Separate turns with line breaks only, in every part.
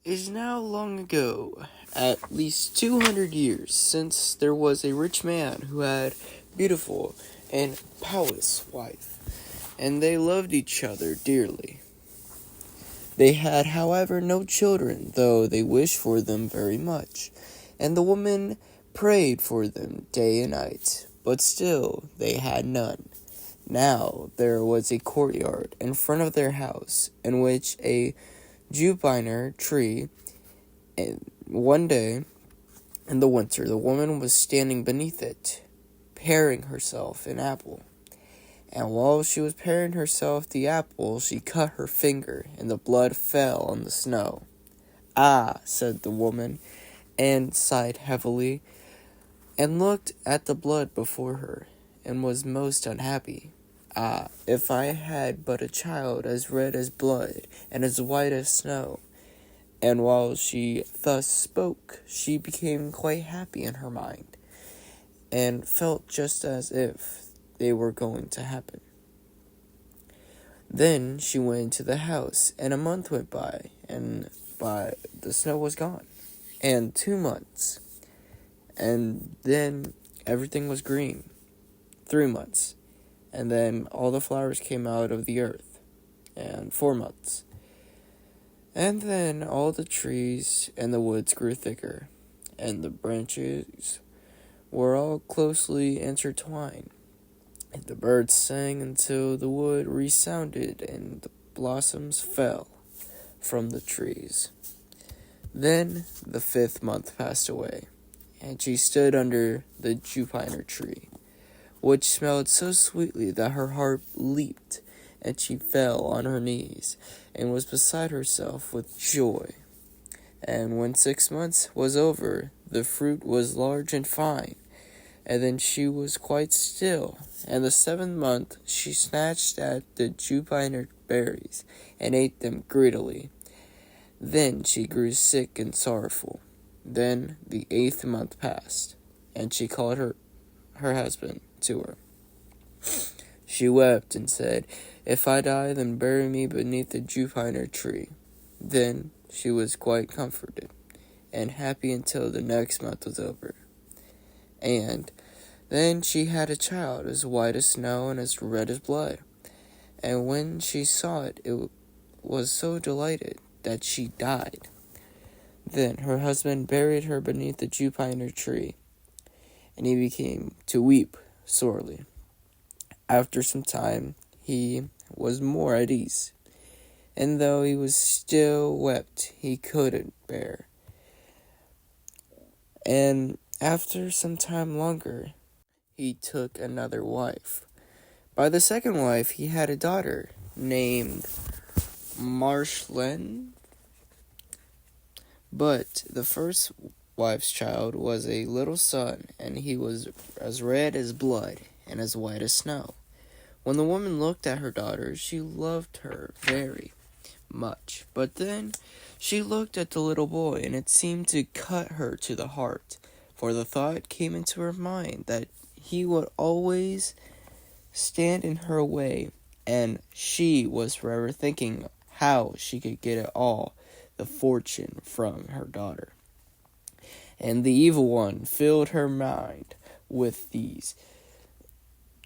is now long ago, at least 200 years, since there was a rich man who had beautiful and pious wife, and they loved each other dearly. They had, however, no children, though they wished for them very much, and the woman prayed for them day and night, but still they had none. Now there was a courtyard in front of their house, in which a Juniper tree, and one day in the winter the woman was standing beneath it, paring herself an apple. And while she was paring herself the apple, she cut her finger, and the blood fell on the snow. "Ah," said the woman, and sighed heavily, and looked at the blood before her, and was most unhappy. "Ah, if I had but a child as red as blood, and as white as snow." And while she thus spoke, she became quite happy in her mind, and felt just as if they were going to happen. Then she went into the house, and a month went by, and the snow was gone, and 2 months, and then everything was green. 3 months, and then all the flowers came out of the earth, and 4 months. And then all the trees and the woods grew thicker, and the branches were all closely intertwined. And the birds sang until the wood resounded, and the blossoms fell from the trees. Then the 5th month passed away, and she stood under the Juniper tree, which smelled so sweetly that her heart leaped, and she fell on her knees, and was beside herself with joy. And when 6 months was over, the fruit was large and fine, and then she was quite still. And the 7th month she snatched at the Juniper berries, and ate them greedily. Then she grew sick and sorrowful. Then the 8th month passed, and she called her husband to her. She wept and said, "If I die, then bury me beneath the Juniper tree." Then she was quite comforted and happy until the next month was over. And then she had a child as white as snow and as red as blood. And when she saw it, was so delighted that she died. Then her husband buried her beneath the Juniper tree, and he began to weep sorely. After some time, he was more at ease, and though he was still wept, he couldn't bear. And after some time longer, he took another wife. By the second wife, he had a daughter named Marshland, but the first wife's child was a little son, and he was as red as blood and as white as snow. When the woman looked at her daughter, she loved her very much, but then she looked at the little boy, and it seemed to cut her to the heart, for the thought came into her mind that he would always stand in her way, and she was forever thinking how she could get it all the fortune from her daughter. And the evil one filled her mind with these,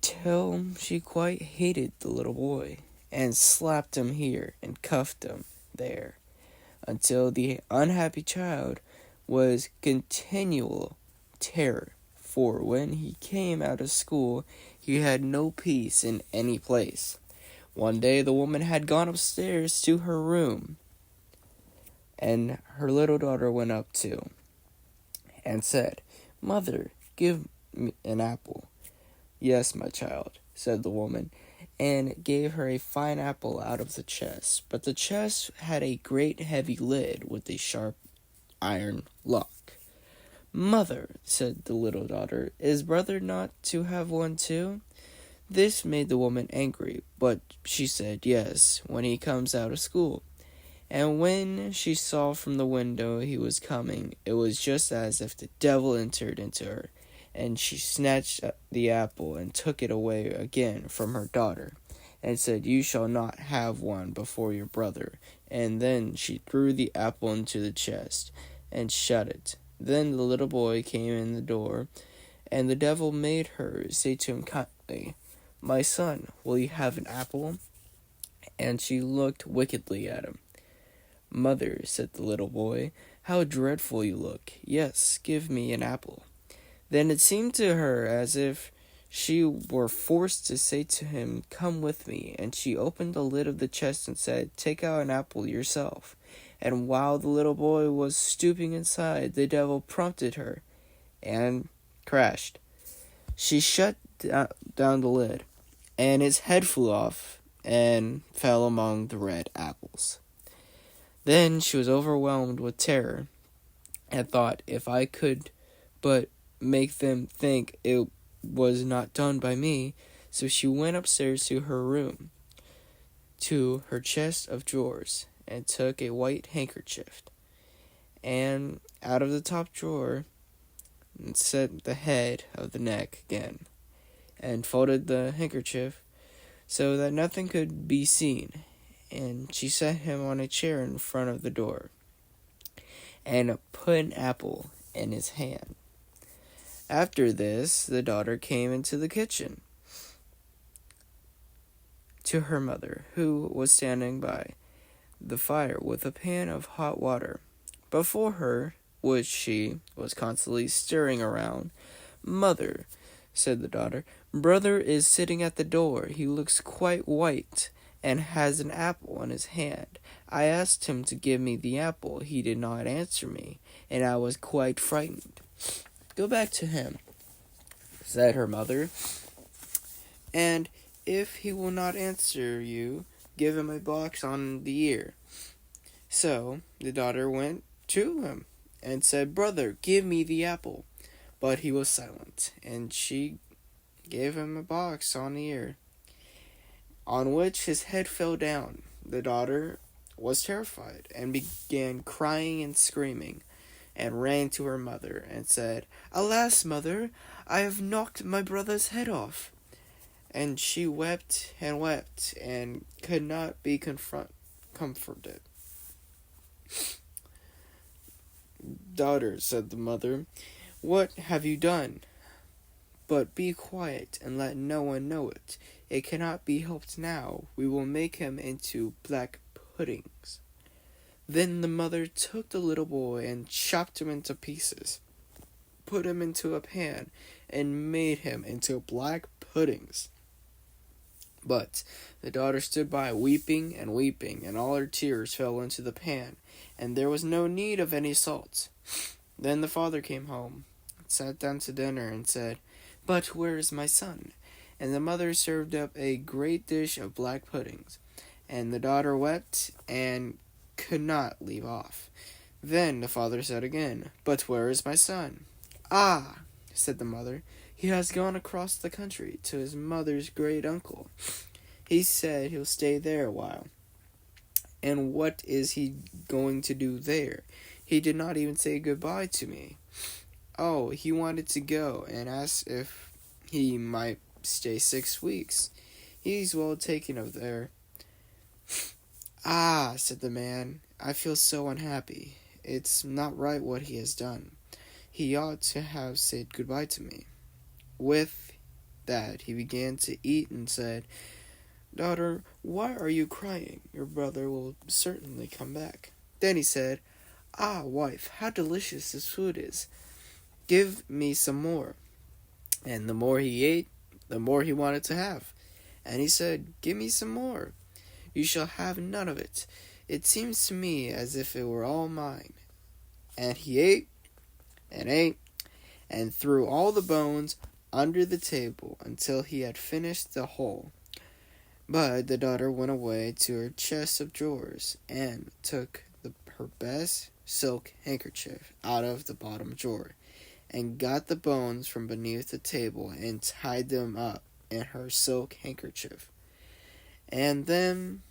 till she quite hated the little boy, and slapped him here and cuffed him there, until the unhappy child was continual terror, for when he came out of school he had no peace in any place. One day the woman had gone upstairs to her room, and her little daughter went up too, and said, "Mother, give me an apple." "Yes, my child," said the woman, and gave her a fine apple out of the chest. But the chest had a great heavy lid with a sharp iron lock. "Mother," said the little daughter, "is brother not to have one too?" This made the woman angry, but she said, "Yes, when he comes out of school." And when she saw from the window he was coming, it was just as if the devil entered into her, and she snatched the apple and took it away again from her daughter, and said, "You shall not have one before your brother. and then she threw the apple into the chest and shut it. Then the little boy came in the door, and the devil made her say to him kindly, "My son, will you have an apple?" And she looked wickedly at him. "Mother," said the little boy, "how dreadful you look. Yes, give me an apple." Then it seemed to her as if she were forced to say to him, "Come with me," and she opened the lid of the chest and said, "Take out an apple yourself." And while the little boy was stooping inside, the devil prompted her, and crashed. She shut down the lid, and his head flew off and fell among the red apples. Then she was overwhelmed with terror, and thought, if I could but make them think it was not done by me. So she went upstairs to her room, to her chest of drawers, and took a white handkerchief, and out of the top drawer set the head of the neck again, and folded the handkerchief so that nothing could be seen. And she set him on a chair in front of the door, and put an apple in his hand. After this, the daughter came into the kitchen to her mother, who was standing by the fire with a pan of hot water before her, which she was constantly stirring around. "Mother," said the daughter, "brother is sitting at the door. He looks quite white and has an apple in his hand. I asked him to give me the apple. He did not answer me, and I was quite frightened." "Go back to him," said her mother, "and if he will not answer you, give him a box on the ear." So the daughter went to him and said, "Brother, give me the apple." But he was silent, and she gave him a box on the ear, on which his head fell down. The daughter was terrified, and began crying and screaming, and ran to her mother, and said, "Alas, mother, I have knocked my brother's head off." And she wept, and could not be comforted. "Daughter," said the mother, "what have you done? But be quiet, and let no one know it. It cannot be helped now. We will make him into black puddings." Then the mother took the little boy and chopped him into pieces, put him into a pan, and made him into black puddings. But the daughter stood by, weeping, and all her tears fell into the pan, and there was no need of any salt. Then the father came home, sat down to dinner, and said, "But where is my son?" And the mother served up a great dish of black puddings, and the daughter wept and could not leave off. Then the father said again, "But where is my son?" "Ah," said the mother, "he has gone across the country to his mother's great uncle. He said he'll stay there a while." "And what is he going to do there? He did not even say goodbye to me." "Oh, he wanted to go, and asked if he might stay 6 weeks. He's well taken of there." "Ah," said the man, "I feel so unhappy. It's not right what he has done. He ought to have said goodbye to me." With that he began to eat and said, "Daughter, why are you crying? Your brother will certainly come back." Then he said, "Ah, wife, how delicious this food is. Give me some more." And the more he ate, the more he wanted to have. And he said, "Give me some more." "You shall have none of it. It seems to me as if it were all mine." And he ate, and threw all the bones under the table until he had finished the whole. But the daughter went away to her chest of drawers, and took her best silk handkerchief out of the bottom drawer, and got the bones from beneath the table, and tied them up in her silk handkerchief, and then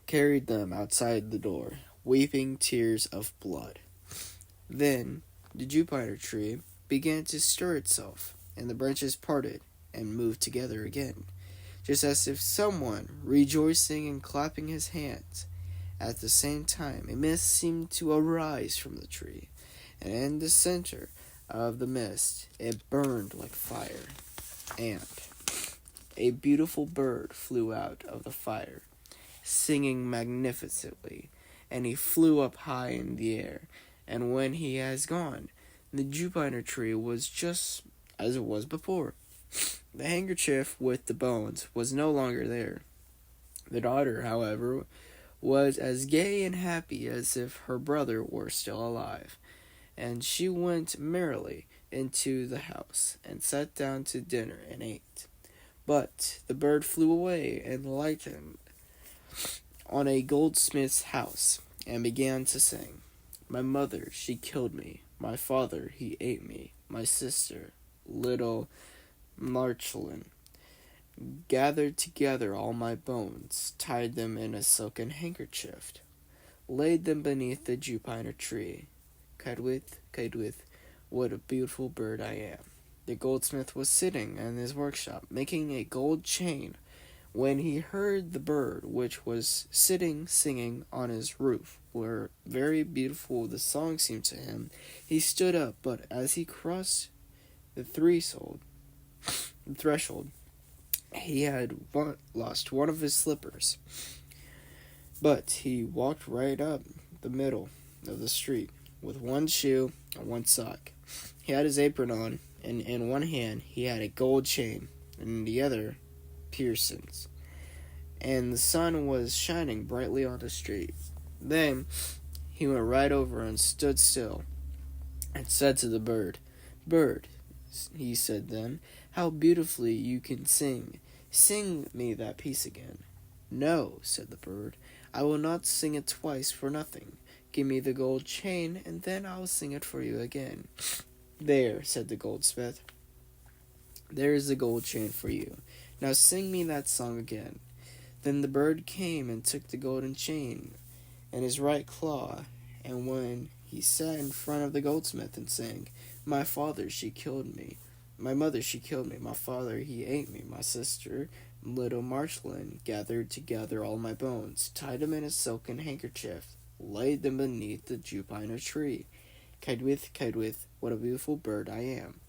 carried them outside the door, weeping tears of blood. Then the Juniper tree began to stir itself, and the branches parted and moved together again, just as if someone rejoicing and clapping his hands. At the same time, a mist seemed to arise from the tree, and in the center of the mist it burned like fire, and a beautiful bird flew out of the fire, singing magnificently, and he flew up high in the air, and when he has gone, the Juniper tree was just as it was before. The handkerchief with the bones was no longer there. The daughter, however, was as gay and happy as if her brother were still alive, and she went merrily into the house, and sat down to dinner and ate. But the bird flew away and lighted on a goldsmith's house, and began to sing. My mother, she killed me. My father, he ate me. My sister, little Marchelin, gathered together all my bones, tied them in a silken handkerchief, laid them beneath the Juniper tree. Kaidwith, what a beautiful bird I am. The goldsmith was sitting in his workshop, making a gold chain, when he heard the bird, which was sitting singing on his roof, where very beautiful the song seemed to him. He stood up, but as he crossed the threshold, he had lost one of his slippers. But he walked right up the middle of the street with one shoe and one sock. He had his apron on, and in one hand he had a gold chain, and in the other Pearson's. And the sun was shining brightly on the street. Then he went right over and stood still, and said to the bird, Bird, he said then, how beautifully you can sing. Sing me that piece again. No, said the bird, I will not sing it twice for nothing. Give me the gold chain, and then I will sing it for you again. There, said the goldsmith, there is the gold chain for you. Now sing me that song again. Then the bird came and took the golden chain in his right claw, and when he sat in front of the goldsmith and sang, My father, she killed me. My mother, she killed me. My father, he ate me. My sister, little Marchelin, gathered together all my bones, tied them in a silken handkerchief, laid them beneath the Juniper tree. Kaidwith, what a beautiful bird I am.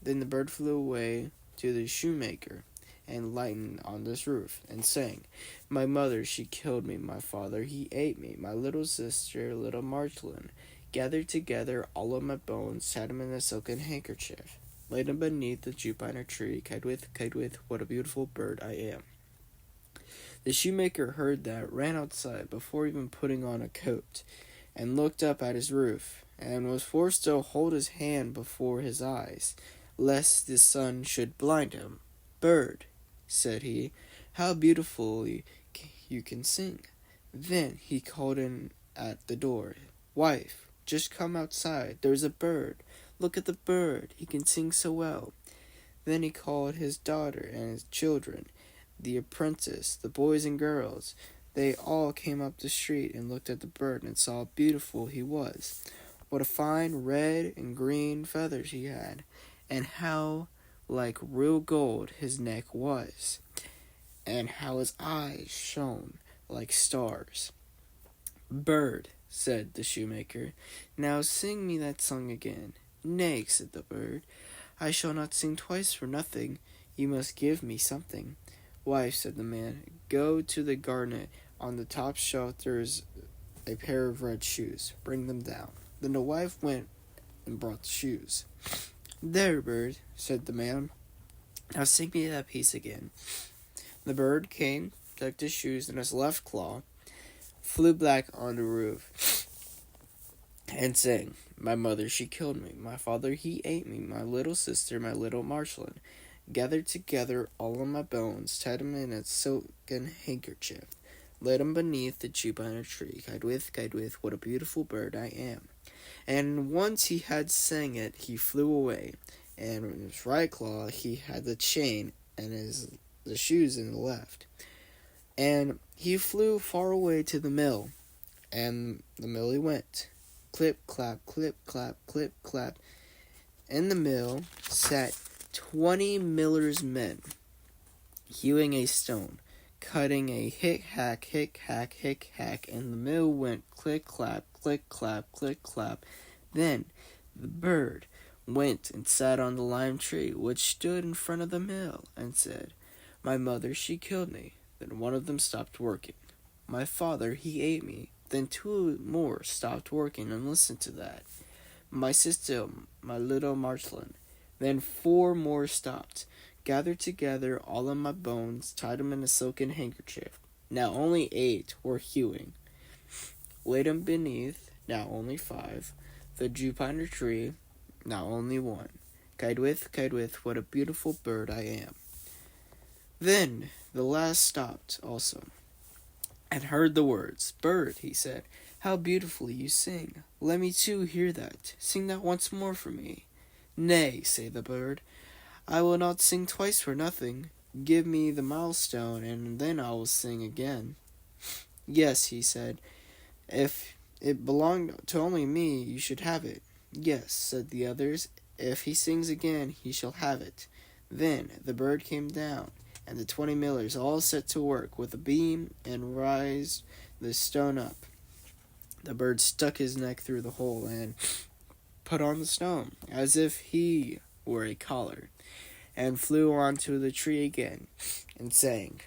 Then the bird flew away to the shoemaker, and lightened on this roof, and sang, My mother, she killed me. My father, he ate me. My little sister, little Marchelin, gathered together all of my bones, tied them in a silken handkerchief, laid them beneath the Juniper tree. Kaidwith, what a beautiful bird I am. The shoemaker heard that, ran outside before even putting on a coat, and looked up at his roof, and was forced to hold his hand before his eyes, lest the sun should blind him. Bird, said he, how beautifully you can sing. Then he called in at the door, Wife, just come outside. There's a bird. Look at the bird. He can sing so well. Then he called his daughter and his children, the apprentice, the boys and girls. They all came up the street and looked at the bird and saw how beautiful he was. What a fine red and green feathers he had, and how like real gold his neck was, and how his eyes shone like stars. Bird, said the shoemaker, now sing me that song again. Nay, said the bird, I shall not sing twice for nothing. You must give me something. Wife, said the man, go to the garden. On the top shelf there is a pair of red shoes. Bring them down. Then the wife went and brought the shoes. There, bird, said the man, now sing me that piece again. The bird came, took the shoes in his left claw, flew back on the roof, and sang, My mother, she killed me. My father, he ate me. My little sister, my little Marchelin, gathered together all of my bones, tied them in a silken handkerchief, laid them beneath the Juniper tree. Kaidwith, what a beautiful bird I am. And once he had sang it, he flew away, and in his right claw he had the chain, and the shoes in the left. And he flew far away to the mill, and the mill he went. Clip, clap, clip, clap, clip, clap. In the mill sat 20 miller's men, hewing a stone. cutting a hick-hack, hick-hack, hick-hack, and the mill went click-clap, click-clap, click-clap. Then the bird went and sat on the lime tree, which stood in front of the mill, and said, "My mother, she killed me." Then one of them stopped working. "My father, he ate me." Then two more stopped working and listened to that. "My sister, my little Marceline." Then four more stopped, gathered together all of my bones, tied them in a silken handkerchief. Now only 8 were hewing. Laid them beneath, now only 5, the Juniper tree, now only 1. Kite with, what a beautiful bird I am. Then the last stopped also, and heard the words. "Bird," he said, "how beautifully you sing. Let me too hear that. Sing that once more for me." "Nay," said the bird, "I will not sing twice for nothing. Give me the milestone, and then I will sing again." "Yes," he said, "if it belonged to only me, you should have it." "Yes," said the others, "if he sings again, he shall have it." Then the bird came down, and the 20 millers all set to work with a beam and raised the stone up. The bird stuck his neck through the hole and put on the stone, as if he were a collar, and flew onto the tree again, and sang,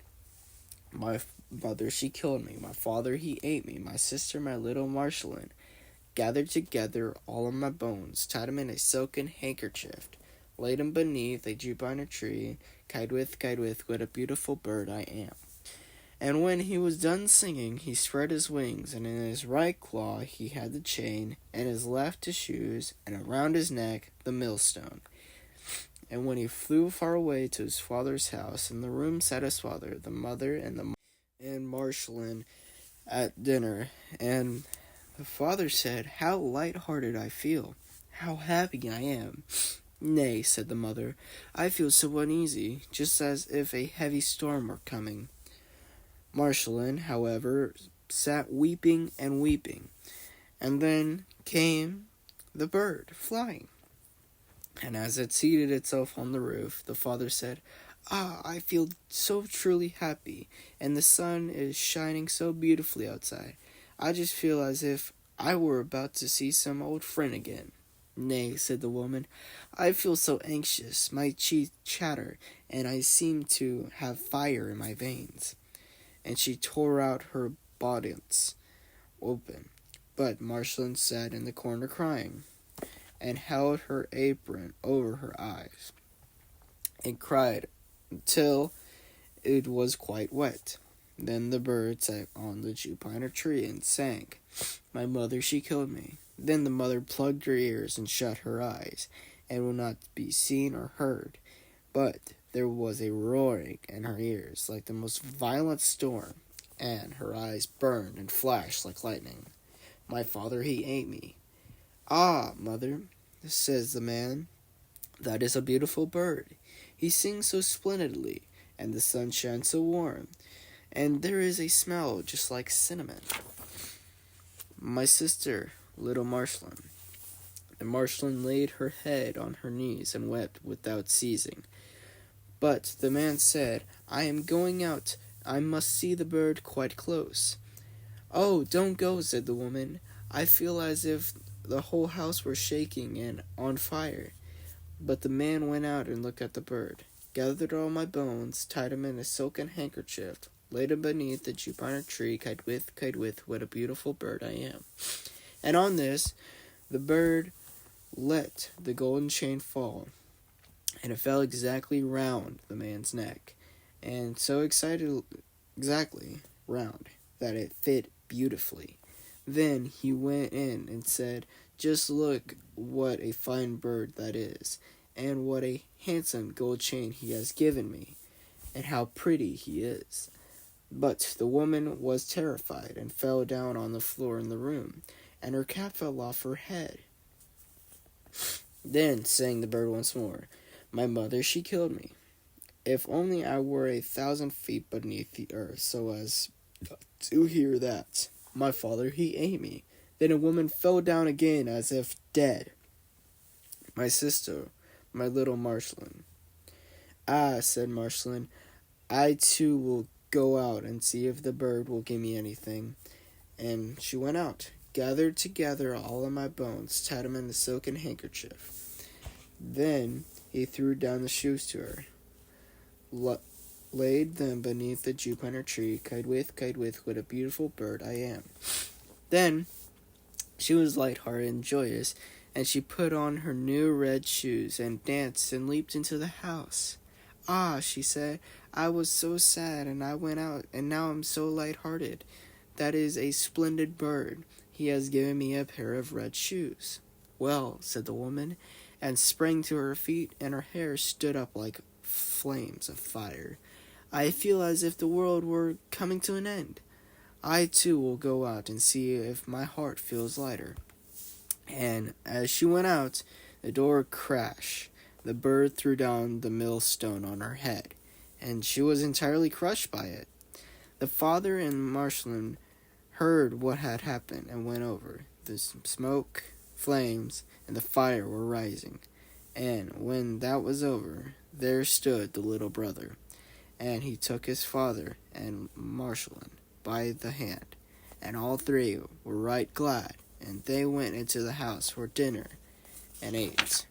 "My mother, she killed me. My father, he ate me. My sister, my little Marceline, gathered together all of my bones, tied them in a silken handkerchief, laid them beneath a Juniper tree. Kite with, what a beautiful bird I am." And when he was done singing, he spread his wings, and in his right claw he had the chain, and his left his shoes, and around his neck the millstone. And when he flew far away to his father's house, in the room sat his father, the mother, and Marceline at dinner. And the father said, "How light-hearted I feel! How happy I am!" "Nay," said the mother, "I feel so uneasy, just as if a heavy storm were coming." Marceline, however, sat weeping and weeping, and then came the bird flying. And as it seated itself on the roof, the father said, "Ah, I feel so truly happy, and the sun is shining so beautifully outside. I just feel as if I were about to see some old friend again." "Nay," said the woman, "I feel so anxious, my teeth chatter, and I seem to have fire in my veins." And she tore out her bodice open. But Marceline sat in the corner crying, and held her apron over her eyes, and cried until it was quite wet. Then the bird sat on the Juniper tree and sang, "My mother, she killed me." Then the mother plugged her ears and shut her eyes, and would not be seen or heard. But there was a roaring in her ears like the most violent storm, and her eyes burned and flashed like lightning. "My father, he ate me." "Ah, mother," says the man, "that is a beautiful bird. He sings so splendidly, and the sun shines so warm, and there is a smell just like cinnamon." "My sister, little Marceline." And Marceline laid her head on her knees and wept without ceasing. But the man said, "I am going out. I must see the bird quite close." "Oh, don't go," said the woman. "I feel as if the whole house were shaking and on fire." But the man went out and looked at the bird, gathered all my bones, tied them in a silken handkerchief, laid them beneath the Juniper tree. Kite with, what a beautiful bird I am. And on this, the bird let the golden chain fall, and it fell exactly round the man's neck, and so exactly round that it fit beautifully. Then he went in and said, "Just look what a fine bird that is, and what a handsome gold chain he has given me, and how pretty he is." But the woman was terrified, and fell down on the floor in the room, and her cap fell off her head. Then sang the bird once more, "My mother, she killed me. If only I were 1,000 feet beneath the earth, so as to hear that. My father, he ate me." Then a woman fell down again as if dead. "My sister, my little Marceline." "Ah," said Marceline, "I too will go out and see if the bird will give me anything. And she went out, gathered together all of my bones, tied them in a silken handkerchief. Then he threw down the shoes to her, laid them beneath the juniper tree. Kite with, what a beautiful bird I am. Then she was light-hearted and joyous, and she put on her new red shoes and danced and leaped into the house. Ah, she said, I was so sad, and I went out, and now I'm so light-hearted. That is a splendid bird. He has given me a pair of red shoes. Well, said the woman, and sprang to her feet, and her hair stood up like flames of fire. I feel as if the world were coming to an end. I, too, will go out and see if my heart feels lighter. And as she went out, the door crashed. The bird threw down the millstone on her head, and she was entirely crushed by it. The father and Marceline heard what had happened and went over. The smoke, flames, and the fire were rising. And when that was over, there stood the little brother, and he took his father and Marceline by the hand, and all three were right glad, and they went into the house for dinner and ate.